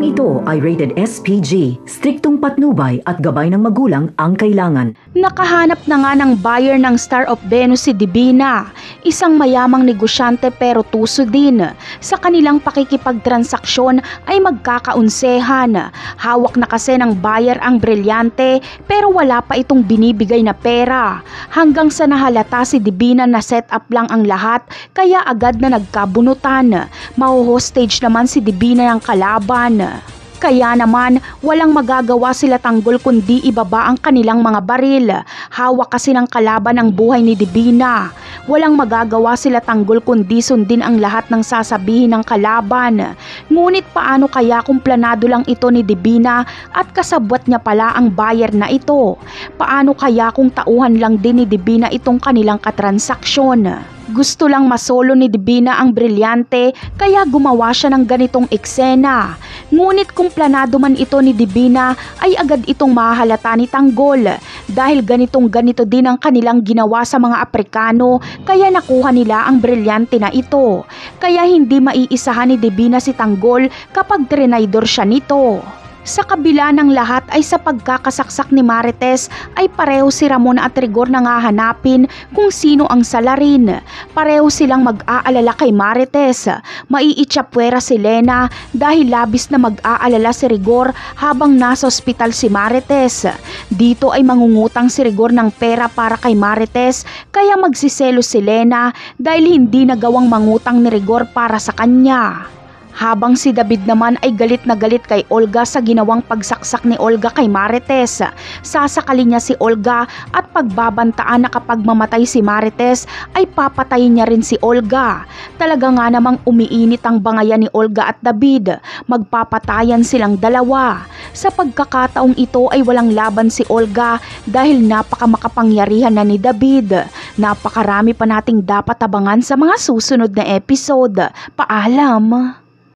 Programang ito ay rated SPG, striktong patnubay at gabay ng magulang ang kailangan. Nakahanap na nga ng buyer ng Star of Venus si Divina, isang mayamang negosyante pero tuso din. Sa kanilang pakikipagtransaksyon ay magkakaunsehan. Hawak na kasi ng buyer ang brilyante pero wala pa itong binibigay na pera. Hanggang sa nahalata si Divina na set up lang ang lahat kaya agad na nagkabunutan. Maho-hostage naman si Divina ng kalaban. Kaya naman walang magagawa sila Tanggol kundi ibaba ang kanilang mga baril. Hawak kasi ng kalaban ang buhay ni Divina. Walang magagawa sila Tanggol kundi sundin ang lahat ng sasabihin ng kalaban. Ngunit paano kaya kung planado lang ito ni Divina at kasabwat niya pala ang buyer na ito? Paano kaya kung tauhan lang din ni Divina itong kanilang katransaksyon? Gusto lang masolo ni Divina ang brilyante kaya gumawa siya ng ganitong eksena. Ngunit kung planado man ito ni Divina ay agad itong mahalata ni Tanggol dahil ganito din ang kanilang ginawa sa mga Aprikano kaya nakuha nila ang brilyante na ito. Kaya hindi maiisahan ni Divina si Tanggol kapag trinaydor siya nito. Sa kabila ng lahat ay sa pagkakasaksak ni Marites ay pareho si Ramon at Rigor na nga hanapin kung sino ang salarin. Pareho silang mag-aalala kay Marites. Maiitsapwera si Lena dahil labis na mag-aalala si Rigor habang nasa ospital si Marites. Dito ay mangungutang si Rigor ng pera para kay Marites kaya magsiselo si Lena dahil hindi nagawang mangutang ni Rigor para sa kanya. Habang si David naman ay galit na galit kay Olga sa ginawang pagsaksak ni Olga kay Marites. Sasakalin niya si Olga at pagbabantaan na kapag mamatay si Marites ay papatayin niya rin si Olga. Talaga nga namang umiinit ang bangayan ni Olga at David. Magpapatayan silang dalawa. Sa pagkakataong ito ay walang laban si Olga dahil napakamakapangyarihan na ni David. Napakarami pa nating dapat abangan sa mga susunod na episode. Paalam!